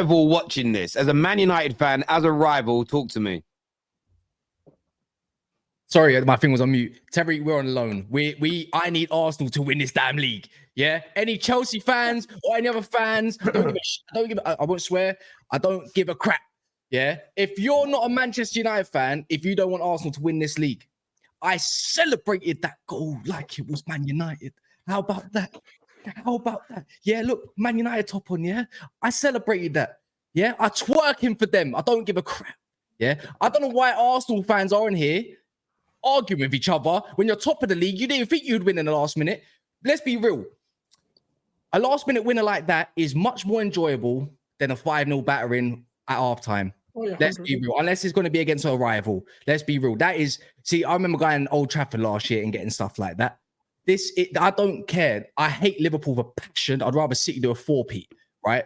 rival watching this? As a Man United fan, as a rival, talk to me. Sorry, my thing was on mute. Terry, we're on loan. I need Arsenal to win this damn league. Yeah. Any Chelsea fans or any other fans, I won't swear. I don't give a crap. Yeah. If you're not a Manchester United fan, if you don't want Arsenal to win this league, I celebrated that goal like it was Man United. How about that? How about that? Yeah, look, Man United top on, yeah? I celebrated that. Yeah, I twerking for them. I don't give a crap. Yeah. I don't know why Arsenal fans are in here arguing with each other when you're top of the league. You didn't think you'd win in the last minute. Let's be real. A last minute winner like that is much more enjoyable than a 5-0 battering at halftime. Oh, yeah, let's be real. Unless it's going to be against a rival. Let's be real. That is, see, I remember going to Old Trafford last year and getting stuff like that. I don't care. I hate Liverpool with a passion. I'd rather City do a 4-peat, right?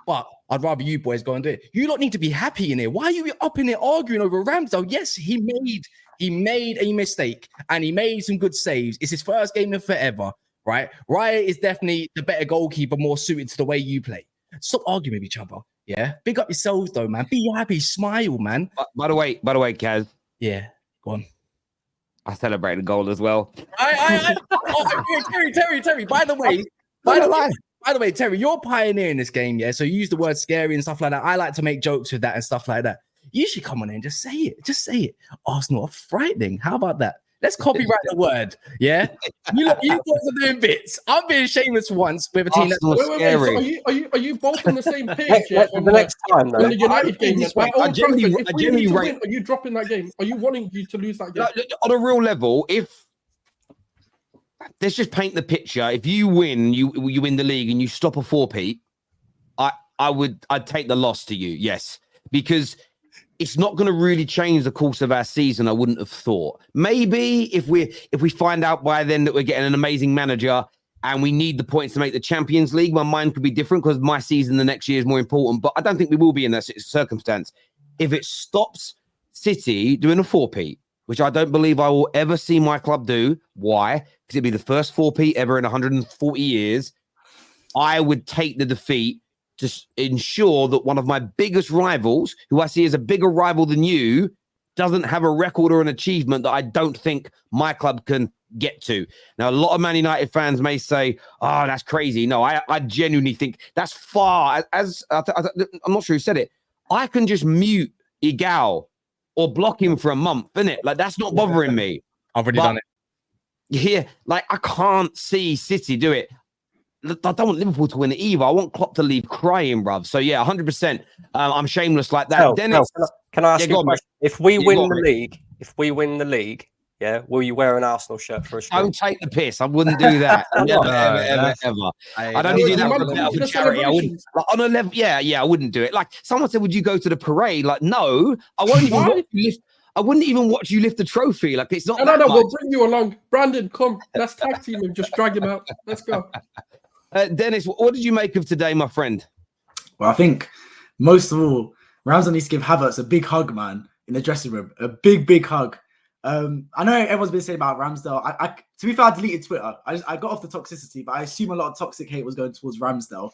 But I'd rather you boys go and do it. You don't need to be happy in here. Why are you up in there arguing over Ramsdale? Yes, he made a mistake and he made some good saves. It's his first game in forever, right? Raya is definitely the better goalkeeper, more suited to the way you play. Stop arguing with each other. Yeah, big up yourselves though, man. Be happy, smile, man. By the way, Kaz. Yeah, go on. I celebrated a goal as well. Terry. By the way, Terry, you're pioneering this game, yeah. So you use the word scary and stuff like that. I like to make jokes with that and stuff like that. You should come on in and just say it. Just say it. Arsenal are frightening. How about that? Let's copyright the word. Yeah. You guys are doing bits. I'm being shameless once with a team that's scary. So are you both on the same page? The next time, though. The United game. Are you dropping that game? Are you wanting you to lose that game? On a real level, let's just paint the picture. If you win, you win the league and you stop a 4-peat, I'd take the loss to you. Yes, because it's not going to really change the course of our season. I wouldn't have thought. Maybe if we find out by then that we're getting an amazing manager and we need the points to make the Champions League, my mind could be different because my season the next year is more important. But I don't think we will be in that circumstance. If it stops City doing a 4-peat, which I don't believe I will ever see my club do. Why? Because it'd be the first 4-peat ever in 140 years. I would take the defeat to ensure that one of my biggest rivals, who I see as a bigger rival than you, doesn't have a record or an achievement that I don't think my club can get to. Now, a lot of Man United fans may say, oh, that's crazy. No, I genuinely think that's far. I'm not sure who said it. I can just mute Igal or block him for a month, innit? Like, that's not bothering me. I've already done it. Yeah, like, I can't see City do it. I don't want Liverpool to win it either. I want Klopp to leave crying, bruv. So, yeah, 100%. I'm shameless like that. Dennis, can I ask you a question? If we win the league, yeah, will you wear an Arsenal shirt for a stream? Don't take the piss. I wouldn't do that. Never, ever. I'd only do that for charity. I wouldn't. Like, on a level, yeah, I wouldn't do it. Like, someone said, would you go to the parade? Like, no, I won't even watch you lift. I wouldn't even watch you lift the trophy. Like, it's not. No, we'll bring you along. Brandon, come. Let's tag team him. Just drag him out. Let's go. Dennis, what did you make of today, my friend? Well, I think most of all, Ramsdale needs to give Havertz a big hug, man, in the dressing room. A big hug. I know everyone's been saying about Ramsdale. To be fair, I deleted Twitter. I got off the toxicity, but I assume a lot of toxic hate was going towards Ramsdale.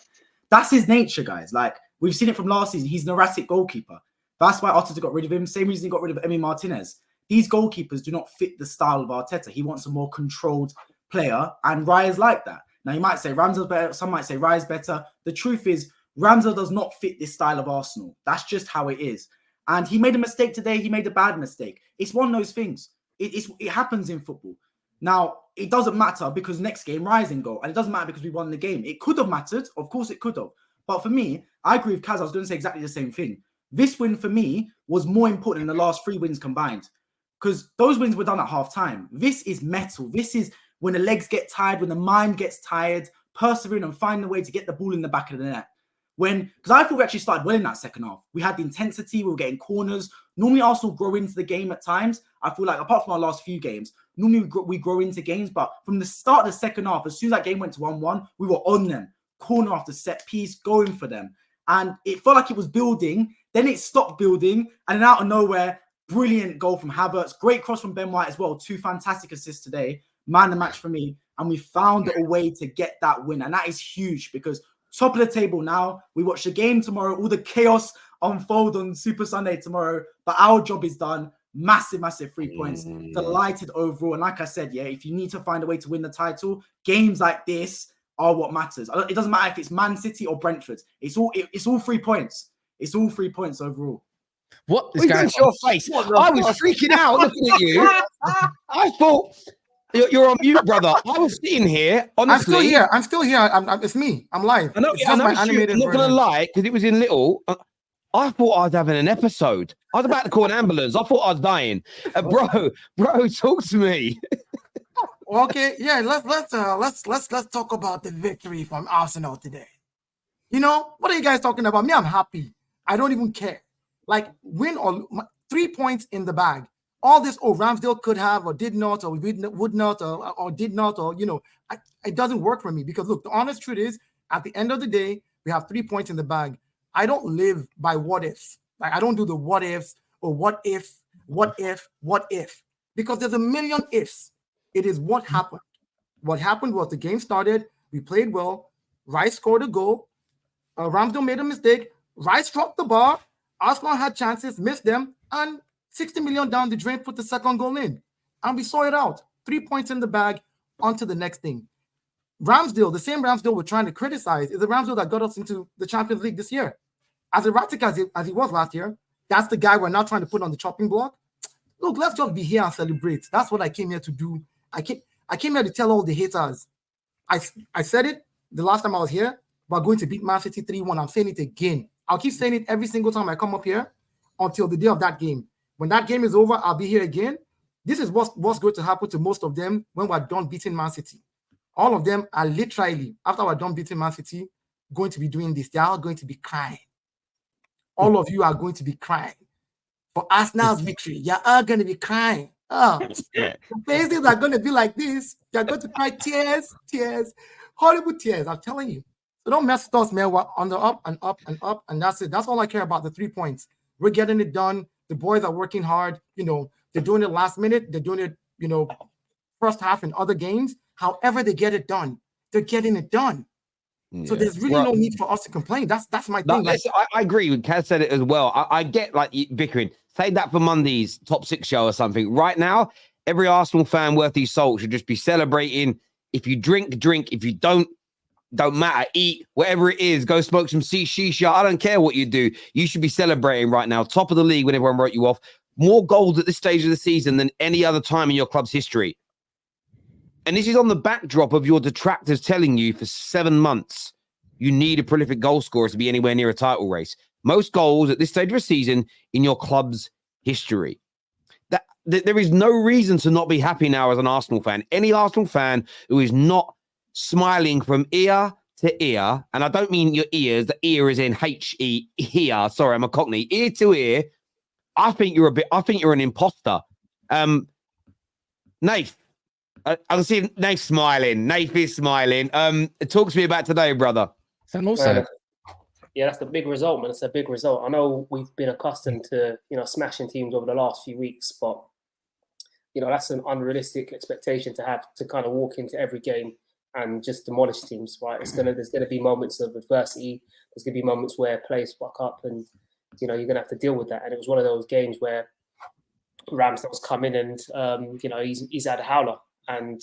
That's his nature, guys. Like, we've seen it from last season. He's an erratic goalkeeper. That's why Arteta got rid of him. Same reason he got rid of Emi Martinez. These goalkeepers do not fit the style of Arteta. He wants a more controlled player, and Raya's like that. Now, you might say Ramsdale's better. Some might say Raya's better. The truth is, Ramsdale does not fit this style of Arsenal. That's just how it is. And he made a mistake today. He made a bad mistake. It's one of those things. It happens in football. Now, it doesn't matter because next game, Raya's in goal. And it doesn't matter because we won the game. It could have mattered. Of course, it could have. But for me, I agree with Kaz. I was going to say exactly the same thing. This win for me was more important than the last 3 wins combined. Because those wins were done at half time. This is metal. This is when the legs get tired, when the mind gets tired, persevering and finding a way to get the ball in the back of the net. Because I thought we actually started well in that second half. We had the intensity, we were getting corners. Normally Arsenal grow into the game at times. I feel like apart from our last few games, normally we grow into games. But from the start of the second half, as soon as that game went to 1-1, we were on them. Corner after set piece, going for them. And it felt like it was building. Then it stopped building. And then out of nowhere, brilliant goal from Havertz. Great cross from Ben White as well. 2 fantastic assists today. Man the match for me. And we found a way to get that win. And that is huge because top of the table now. We watch the game tomorrow. All the chaos unfold on Super Sunday tomorrow. But our job is done. Massive 3 points. Delighted overall. And like I said, yeah, if you need to find a way to win the title, games like this are what matters. It doesn't matter if it's Man City or Brentford. It's all 3 points. It's all 3 points overall. What is Look going at your face. I was freaking out looking at you. I thought you're on mute, brother. I was sitting here. Honestly, I'm still here. It's me. I'm live. I know. It's just my animated I'm not version. gonna lie, because it was in little. I thought I was having an episode. I was about to call an ambulance. I thought I was dying. Bro, talk to me. Okay, yeah. Let's talk about the victory from Arsenal today. You know, what are you guys talking about? Me, I'm happy. I don't even care. Like, win or 3 points in the bag. All this, Ramsdale could have or did not, or would not, or did not, or, you know, it doesn't work for me because, look, the honest truth is, at the end of the day, we have 3 points in the bag. I don't live by what ifs. Like, I don't do the what ifs or what if, because there's a million ifs. It is what happened. What happened was the game started, we played well, Rice scored a goal, Ramsdale made a mistake, Rice dropped the ball, Arsenal had chances, missed them, and 60 million down the drain, put the second goal in. And we saw it out. 3 points in the bag, on to the next thing. Ramsdale, the same Ramsdale we're trying to criticize, is the Ramsdale that got us into the Champions League this year. As erratic as he was last year, that's the guy we're now trying to put on the chopping block. Look, let's just be here and celebrate. That's what I came here to do. I came here to tell all the haters. I said it the last time I was here, we're going to beat Man City 3-1. I'm saying it again. I'll keep saying it every single time I come up here until the day of that game. When that game is over, I'll be here again. This is what's going to happen to most of them when we're done beating Man City. All of them are literally, after we're done beating Man City, going to be doing this. They are going to be crying. All of you are going to be crying. For Arsenal's victory, you are going to be crying. Oh, the faces are going to be like this. You're going to cry tears, horrible tears. I'm telling you. So don't mess with us, man. We're on the up and up and up, and that's it. That's all I care about, the 3 points. We're getting it done. The boys are working hard. You know, they're doing it last minute. They're doing it, you know, first half in other games. However they get it done, they're getting it done. So there's really no need for us to complain. That's my thing. Listen, I agree with Kaz said it as well. I get like bickering. Save that for Monday's top 6 show or something. Right now, every Arsenal fan worth his salt should just be celebrating. If you drink. If you don't matter. Eat, whatever it is. Go smoke some shisha. I don't care what you do. You should be celebrating right now. Top of the league when everyone wrote you off. More goals at this stage of the season than any other time in your club's history. And this is on the backdrop of your detractors telling you for 7 months you need a prolific goal scorer to be anywhere near a title race. Most goals at this stage of a season in your club's history. There is no reason to not be happy now as an Arsenal fan. Any Arsenal fan who is not smiling from ear to ear, and I don't mean your ears, the ear is in H-E, here. Sorry, I'm a Cockney. Ear to ear, I think you're an imposter. Nath, I can see Nath smiling. Nath is smiling. Talk to me about today, brother. Yeah, that's the big result, man. It's a big result. I know we've been accustomed to, you know, smashing teams over the last few weeks, but, you know, that's an unrealistic expectation to have to kind of walk into every game and just demolish teams, right? There's gonna be moments of adversity. There's gonna be moments where players fuck up, and you know you're gonna have to deal with that. And it was one of those games where Ramsdale's come in and you know he's had a howler, and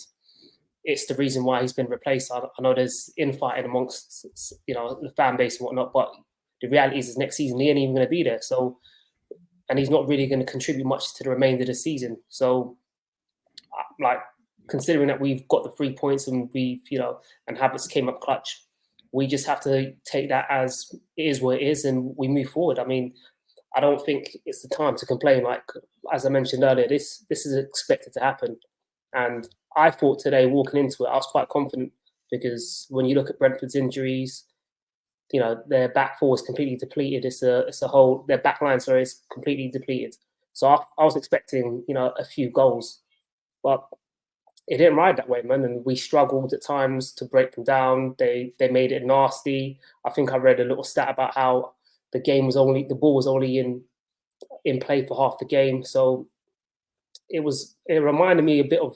it's the reason why he's been replaced. I know there's infighting amongst you know the fan base and whatnot, but the reality is next season he ain't even gonna be there. So, and he's not really going to contribute much to the remainder of the season. So, like, considering that we've got the 3 points and we've, you know, and Havertz came up clutch, we just have to take that as it is what it is and we move forward. I mean, I don't think it's the time to complain. Like, as I mentioned earlier, this is expected to happen. And I thought today, walking into it, I was quite confident because when you look at Brentford's injuries, you know, their back four is completely depleted. It's a whole, their back line, sorry, is completely depleted. So I was expecting, you know, a few goals, but it didn't ride that way, man. And we struggled at times to break them down. They made it nasty. I think I read a little stat about how the ball was only in play for half the game. So it reminded me a bit of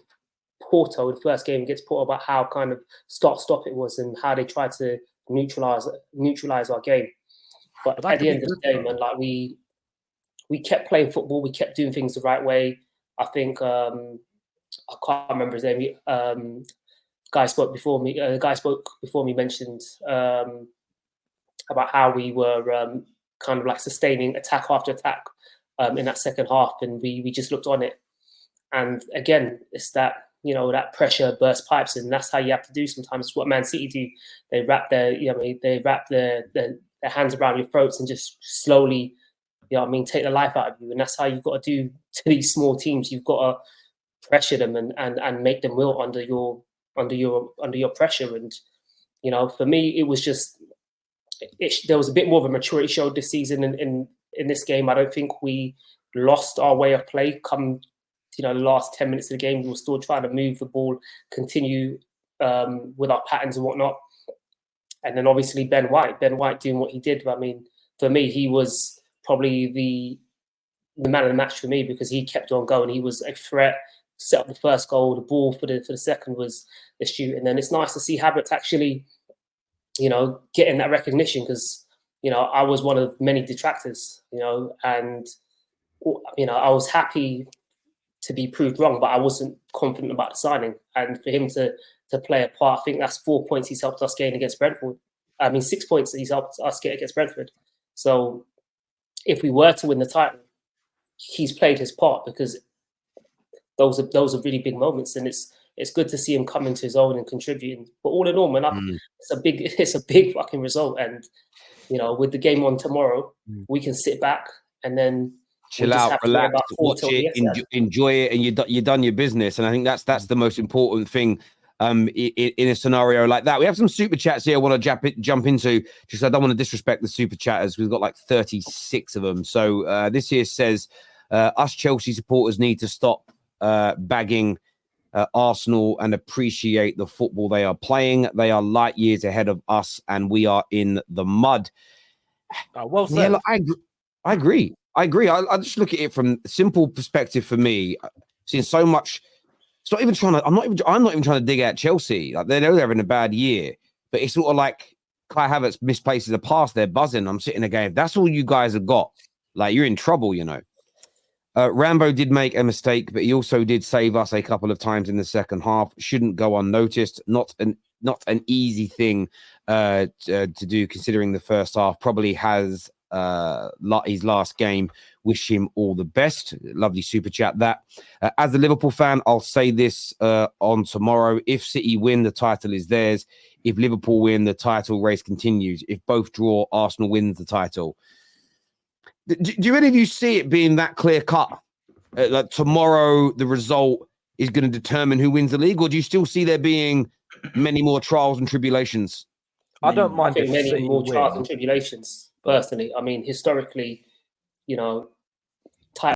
Porto, the first game against Porto, about how kind of stop it was and how they tried to neutralize our game. But at the end of the day, man, like we kept playing football, we kept doing things the right way. I think I can't remember his name. Guy spoke before me. Mentioned about how we were kind of like sustaining attack after attack in that second half, and we just looked on it. And again, it's that, you know, that pressure burst pipes, and that's how you have to do sometimes. It's what Man City do. They wrap their hands around your throats and just slowly, you know what I mean, take the life out of you. And that's how you've got to do to these small teams. You've got to pressure them and make them wilt under your pressure. And, you know, for me, it was just there was a bit more of a maturity show this season in this game. I don't think we lost our way of play. Come, you know, the last 10 minutes of the game, we were still trying to move the ball, continue with our patterns and whatnot. And then obviously Ben White doing what he did. I mean, for me, he was probably the man of the match for me, because he kept on going. He was a threat, set up the first goal, the ball for the second was the shoot. And then it's nice to see Havertz actually, you know, getting that recognition, because, you know, I was one of many detractors, you know, and, you know, I was happy to be proved wrong, but I wasn't confident about the signing. And for him to play a part, I think that's 4 points he's helped us gain against Brentford. I mean, 6 points that he's helped us get against Brentford. So if we were to win the title, he's played his part, because those are really big moments, and it's good to see him come into his own and contributing. But all in all, man, it's a big fucking result. And, you know, with the game on tomorrow, we can sit back and then chill out, relax, watch it, enjoy it, and you've done your business. And I think that's the most important thing in a scenario like that. We have some super chats here I want to jump into. Just I don't want to disrespect the super chatters. We've got like 36 of them. So this here says, us Chelsea supporters need to stop bagging Arsenal and appreciate the football they are playing. They are light years ahead of us, and we are in the mud. Well said. Yeah, look, I agree. I just look at it from a simple perspective. For me, seeing so much. It's not even trying to. I'm not even trying to dig out Chelsea. Like, they know they're having a bad year, but it's sort of like Kai Havertz misplaces a pass. They're buzzing. I'm sitting there going, if that's all you guys have got, like, you're in trouble, you know. Rambo did make a mistake, but he also did save us a couple of times in the second half. Shouldn't go unnoticed. Not an easy thing to do, considering the first half. Probably has his last game. Wish him all the best. Lovely super chat that. As a Liverpool fan, I'll say this on tomorrow. If City win, the title is theirs. If Liverpool win, the title race continues. If both draw, Arsenal wins the title. Do any of you see it being that clear cut? Like tomorrow, the result is going to determine who wins the league, or do you still see there being many more trials and tribulations? I don't mind if many City more trials win. and tribulations. Personally, I mean, historically, you know,